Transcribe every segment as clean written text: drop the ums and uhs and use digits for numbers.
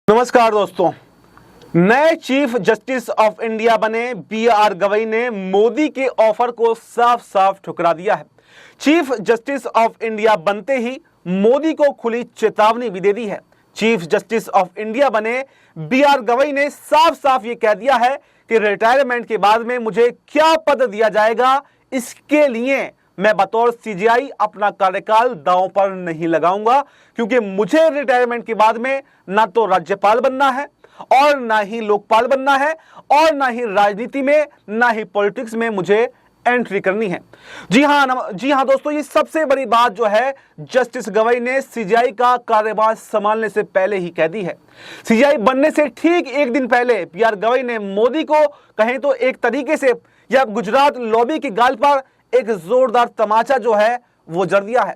नमस्कार दोस्तों। नए चीफ जस्टिस ऑफ इंडिया बने बी.आर. गवई ने मोदी के ऑफर को साफ साफ ठुकरा दिया है। चीफ जस्टिस ऑफ इंडिया बनते ही मोदी को खुली चेतावनी भी दे दी है। चीफ जस्टिस ऑफ इंडिया बने बी.आर. गवई ने साफ साफ ये कह दिया है कि रिटायरमेंट के बाद में मुझे क्या पद दिया जाएगा, इसके लिए मैं बतौर सीजेआई अपना कार्यकाल दांव पर नहीं लगाऊंगा, क्योंकि मुझे रिटायरमेंट के बाद में ना तो राज्यपाल बनना है और ना ही लोकपाल बनना है और ना ही राजनीति में ना ही पॉलिटिक्स में मुझे एंट्री करनी है। जी हां दोस्तों, ये सबसे बड़ी बात जो है जस्टिस गवई ने सीजेआई का कार्यभार संभालने से पहले ही कह दी है। सीजेआई बनने से ठीक एक दिन पहले बी.आर. गवई ने मोदी को कहें तो एक तरीके से या गुजरात लॉबी की गाल पर एक जोरदार तमाचा जो है वो जड़ दिया है।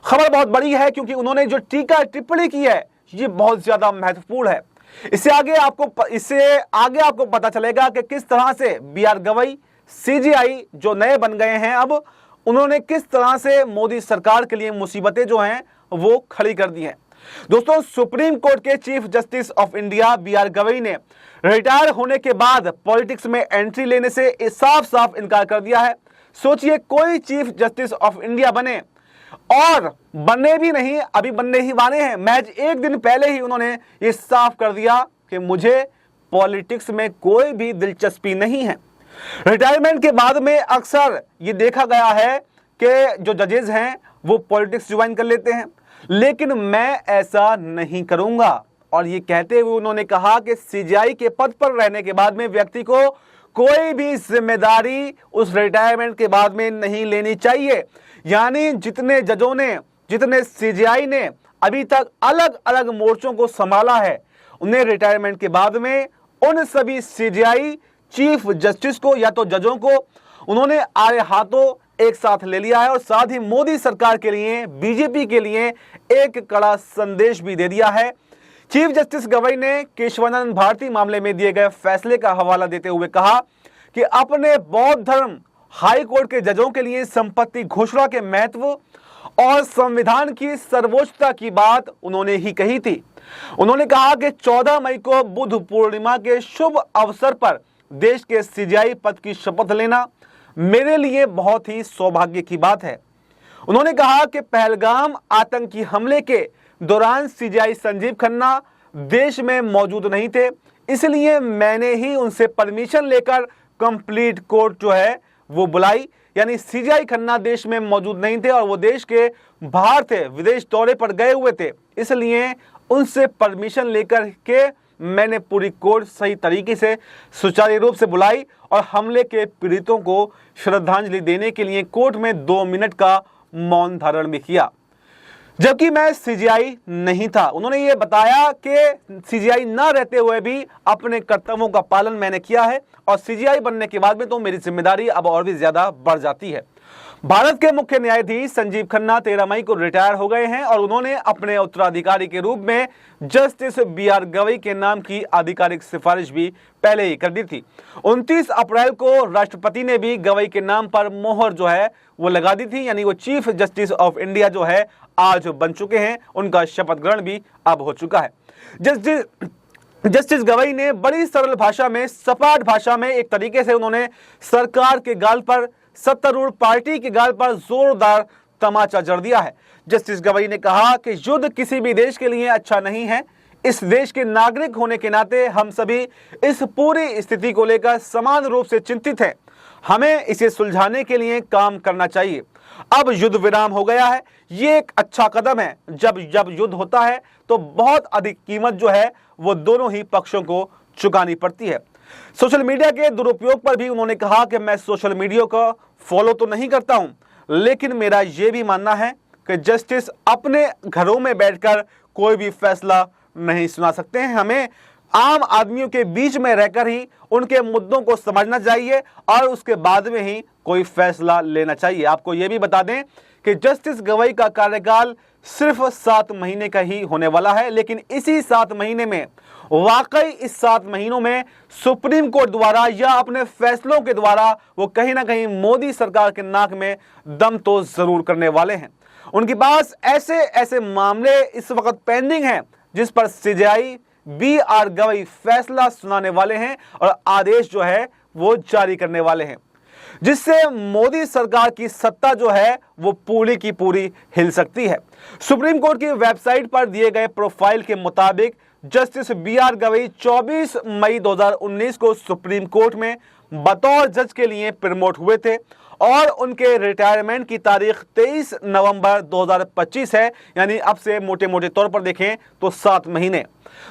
खबर बहुत बड़ी है क्योंकि उन्होंने जो टीका टिप्पणी की है ये बहुत ज्यादा महत्वपूर्ण है। इससे आगे आपको पता चलेगा कि किस तरह से बी.आर. गवई सीजेआई जो नए बन गए हैं, अब उन्होंने किस तरह से मोदी सरकार के लिए मुसीबतें जो हैं वो खड़ी कर दी हैं। दोस्तों, सुप्रीम कोर्ट के chief justice of India B R. Gavai ने रिटायर होने के बाद पॉलिटिक्स में एंट्री लेने से साफ साफ इनकार कर दिया है। सोचिए, कोई चीफ जस्टिस ऑफ इंडिया बने और बनने भी नहीं, अभी बनने ही वाले हैं, महज एक दिन पहले ही उन्होंने ये साफ कर दिया कि मुझे पॉलिटिक्स में कोई भी दिलचस्पी नहीं है। रिटायरमेंट के बाद में अक्सर ये देखा गया है कि जो जजेस हैं वो पॉलिटिक्स ज्वाइन कर लेते हैं, लेकिन मैं ऐसा नहीं करूंगा। और ये कहते हुए उन्होंने कहा कि सीजेआई के पद पर रहने के बाद में व्यक्ति को कोई भी जिम्मेदारी उस रिटायरमेंट के बाद में नहीं लेनी चाहिए। यानी जितने जजों ने, जितने सीजेआई ने अभी तक अलग अलग मोर्चों को संभाला है, उन्हें रिटायरमेंट के बाद में उन सभी सीजेआई चीफ जस्टिस को या तो जजों को उन्होंने आड़े हाथों एक साथ ले लिया है और साथ ही मोदी सरकार के लिए, बीजेपी के लिए एक कड़ा संदेश भी दे दिया है। चीफ जस्टिस गवई ने केशवानंद भारती मामले में दिए गए फैसले का हवाला देते हुए कहा कि अपने बौद्ध धर्म हाई कोर्ट के जजों के लिए संपत्ति घोषणा के महत्व और संविधान की सर्वोच्चता की बात उन्होंने ही कही थी। उन्होंने कहा कि 14 मई को बुद्ध पूर्णिमा के शुभ अवसर पर देश के सीजेआई पद की शपथ लेना मेरे लिए बहुत ही सौभाग्य की बात है। उन्होंने कहा कि पहलगाम आतंकी हमले के दौरान सीजेआई संजीव खन्ना देश में मौजूद नहीं थे, इसलिए मैंने ही उनसे परमिशन लेकर कंप्लीट कोर्ट जो है वो बुलाई। यानी सीजेआई खन्ना देश में मौजूद नहीं थे और वो देश के बाहर थे, विदेश दौरे पर गए हुए थे, इसलिए उनसे परमिशन लेकर के मैंने पूरी कोर्ट सही तरीके से सुचारू रूप से बुलाई और हमले के पीड़ितों को श्रद्धांजलि देने के लिए कोर्ट में 2 मिनट का मौन धारण भी किया, जबकि मैं सीजेआई नहीं था। उन्होंने ये बताया कि सीजेआई न रहते हुए भी अपने कर्तव्यों का पालन मैंने किया है और सीजेआई बनने के बाद में तो मेरी जिम्मेदारी अब और भी ज्यादा बढ़ जाती है। भारत के मुख्य न्यायाधीश संजीव खन्ना 13 मई को रिटायर हो गए हैं और उन्होंने अपने उत्तराधिकारी के रूप में जस्टिस बी.आर. गवई के नाम की आधिकारिक सिफारिश भी पहले ही कर दी थी। 29 अप्रैल को राष्ट्रपति ने भी गवई के नाम पर मोहर जो है वो लगा दी थी। यानी वो चीफ जस्टिस ऑफ इंडिया जो है आज बन चुके हैं, उनका शपथ ग्रहण भी अब हो चुका है। जस्टिस गवई ने बड़ी सरल भाषा में, सपाट भाषा में एक तरीके से उन्होंने सरकार के गाल पर, सत्तारूढ़ पार्टी के गाल पर जोरदार तमाचा जड़ दिया है। जस्टिस गवई ने कहा कि युद्ध किसी भी देश के लिए अच्छा नहीं है। इस देश के नागरिक होने के नाते हम सभी इस पूरी स्थिति को लेकर समान रूप से चिंतित हैं। हमें इसे सुलझाने के लिए काम करना चाहिए। अब युद्ध विराम हो गया है, ये एक अच्छा कदम है। जब युद्ध होता है तो बहुत अधिक कीमत जो है वो दोनों ही पक्षों को चुकानी पड़ती है। सोशल मीडिया के दुरुपयोग पर भी उन्होंने कहा कि मैं सोशल मीडिया को फॉलो तो नहीं करता हूं, लेकिन मेरा यह भी मानना है कि जस्टिस अपने घरों में बैठकर कोई भी फैसला नहीं सुना सकते हैं। हमें आम आदमियों के बीच में रहकर ही उनके मुद्दों को समझना चाहिए और उसके बाद में ही कोई फैसला लेना चाहिए। आपको यह भी बता दें कि जस्टिस गवई का कार्यकाल सिर्फ 7 महीने का ही होने वाला है, लेकिन इसी 7 महीने में वाकई इस 7 महीनों में सुप्रीम कोर्ट द्वारा या अपने फैसलों के द्वारा वो कहीं ना कहीं मोदी सरकार के नाक में दम तो जरूर करने वाले हैं। उनके पास ऐसे ऐसे मामले इस वक्त पेंडिंग हैं जिस पर सीजेआई बी आर गवई फैसला सुनाने वाले हैं और आदेश जो है वो जारी करने वाले हैं, जिससे मोदी सरकार की सत्ता जो है वो पूरी की पूरी हिल सकती है। सुप्रीम कोर्ट की वेबसाइट पर दिए गए प्रोफाइल के मुताबिक जस्टिस बी आर गवई 24 मई 2019 को सुप्रीम कोर्ट में बतौर जज के लिए प्रमोट हुए थे और उनके रिटायरमेंट की तारीख 23 नवंबर 2025 है, यानी अब से मोटे मोटे तौर पर देखें तो 7 महीने।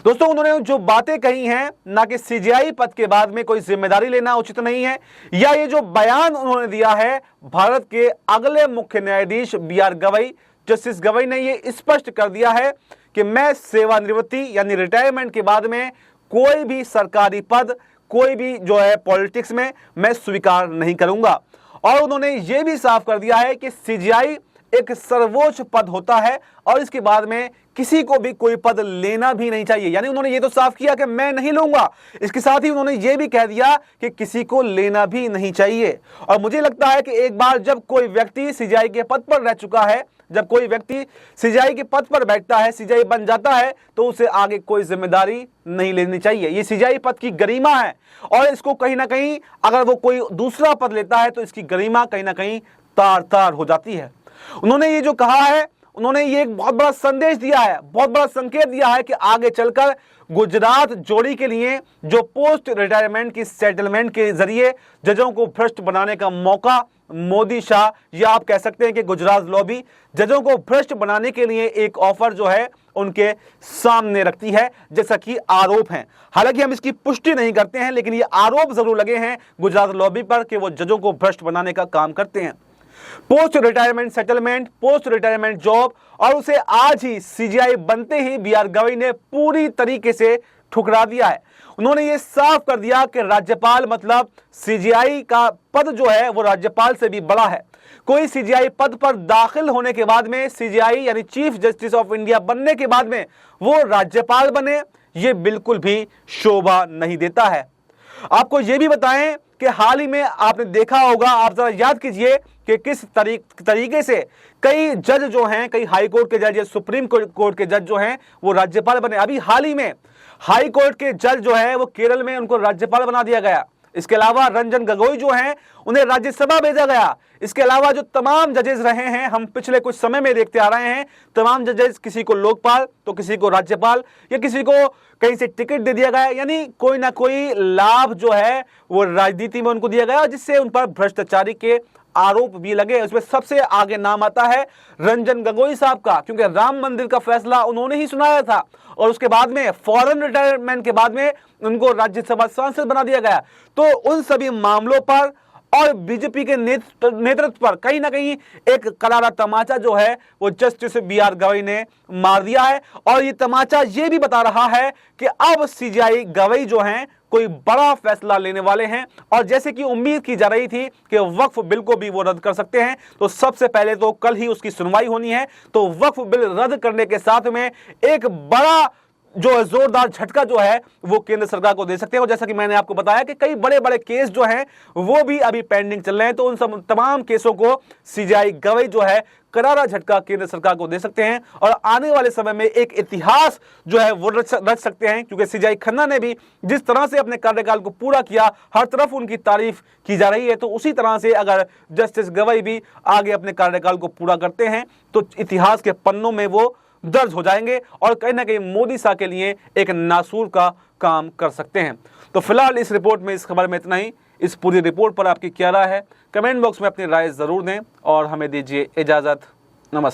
दोस्तों, उन्होंने जो बातें कही हैं, ना कि सीजीआई पद के बाद में कोई जिम्मेदारी लेना उचित नहीं है, या ये जो बयान उन्होंने दिया है भारत के अगले मुख्य न्यायाधीश B R Gavai, justice Gavai ने ये स्पष्ट कर दिया है कि मैं सेवानिवृत्ति यानी रिटायरमेंट के बाद में कोई भी सरकारी पद, कोई भी जो है पॉलिटिक्स में मैं स्वीकार नहीं करूंगा। और उन्होंने ये भी साफ कर दिया है कि सीजीआई एक सर्वोच्च पद होता है और इसके बाद में किसी को भी कोई पद लेना भी नहीं चाहिए, यानी उन्होंने ये तो साफ किया कि मैं नहीं लूंगा, इसके साथ ही उन्होंने ये भी कह दिया कि किसी को लेना भी नहीं चाहिए। और मुझे लगता है कि एक बार जब कोई व्यक्ति सीजीआई के पद पर रह चुका है, जब कोई व्यक्ति सीजीआई के पद पर बैठता है, सीजीआई बन जाता है, तो उसे आगे कोई जिम्मेदारी नहीं लेनी चाहिए। ये सीजीआई पद की गरिमा है और इसको कहीं ना कहीं अगर वो कोई दूसरा पद लेता है तो इसकी गरिमा कहीं ना कहीं तार तार हो जाती है। उन्होंने ये जो कहा है, उन्होंने ये एक बहुत बड़ा संदेश दिया है, बहुत बड़ा संकेत दिया है कि आगे चलकर गुजरात जोड़ी के लिए जो पोस्ट रिटायरमेंट की सेटलमेंट के जरिए जजों को भ्रष्ट बनाने का मौका मोदी शाह, या आप कह सकते हैं कि गुजरात लॉबी जजों को भ्रष्ट बनाने के लिए एक ऑफर जो है उनके सामने रखती है, जैसा कि आरोप हैं। हालांकि हम इसकी पुष्टि नहीं करते हैं, लेकिन ये आरोप जरूर लगे हैं गुजरात लॉबी पर कि वो जजों को भ्रष्ट बनाने का काम करते हैं। Post retirement settlement, post retirement job, और उसे आज ही सीजीआई बनते ही बी आर गवई ने पूरी तरीके से ठुकरा दिया है। उन्होंने ये साफ कर दिया कि राज्यपाल मतलब सीजीआई का पद जो है वो राज्यपाल से भी बड़ा है। कोई सीजीआई पद पर दाखिल होने के बाद में, सीजीआई यानी चीफ जस्टिस ऑफ इंडिया बनने के बाद में वो राज्यपाल बने, ये बिल्कुल भी शोभा नहीं देता है। आपको ये भी बताएं कि हाल ही में आपने देखा होगा, आप जरा याद कीजिए कि किस तरीके से कई जज जो हैं, कई हाई कोर्ट के जज या सुप्रीम कोर्ट के जज जो हैं वो राज्यपाल बने। अभी हाल ही में हाई कोर्ट के जज जो है वो केरल में उनको राज्यपाल बना दिया गया। इसके अलावा रंजन गोगोई जो हैं उन्हें राज्यसभा भेजा गया। इसके अलावा जो तमाम जजेस रहे हैं, हम पिछले कुछ समय में देखते आ रहे हैं, तमाम जजेस किसी को लोकपाल तो किसी को राज्यपाल या किसी को कहीं से टिकट दे दिया गया, यानी कोई ना कोई लाभ जो है वो राजनीति में उनको दिया गया, जिससे उन पर भ्रष्टाचारी के आरोप भी लगे। उसमें सबसे आगे नाम आता है रंजन गोगोई साहब का, क्योंकि राम मंदिर का फैसला उन्होंने ही सुनाया था और उसके बाद में फौरन रिटायरमेंट के बाद में उनको राज्यसभा सांसद बना दिया गया। तो उन सभी मामलों पर और बीजेपी के नेतृत्व पर कहीं ना कहीं एक करारा तमाचा जो है वो जस्टिस बी आर गवई ने मार दिया है। और ये तमाचा ये भी बता रहा है कि अब सीजीआई गवई जो हैं कोई बड़ा फैसला लेने वाले हैं, और जैसे कि उम्मीद की जा रही थी कि वक्फ बिल को भी वो रद्द कर सकते हैं, तो सबसे पहले तो कल ही उसकी सुनवाई होनी है। तो वक्फ बिल रद्द करने के साथ में एक बड़ा जो जोरदार झटका जो है वो केंद्र सरकार को दे सकते हैं। और जैसा कि मैंने आपको बताया कि कई बड़े बड़े केस जो हैं वो भी अभी पेंडिंग चल रहे हैं, तो उन सब तमाम केसों को सीजीआई गवई जो है करारा झटका केंद्र सरकार को दे सकते हैं और आने वाले समय में एक इतिहास जो है वो रच सकते हैं। क्योंकि सीजीआई खन्ना ने भी जिस तरह से अपने कार्यकाल को पूरा किया, हर तरफ उनकी तारीफ की जा रही है, तो उसी तरह से अगर जस्टिस गवई भी आगे अपने कार्यकाल को पूरा करते हैं तो इतिहास के पन्नों में वो दर्ज हो जाएंगे और कहीं ना कहीं मोदी शाह के लिए एक नासूर का काम कर सकते हैं। तो फिलहाल इस रिपोर्ट में, इस खबर में इतना ही। इस पूरी रिपोर्ट पर आपकी क्या राय है, कमेंट बॉक्स में अपनी राय जरूर दें और हमें दीजिए इजाजत। नमस्कार।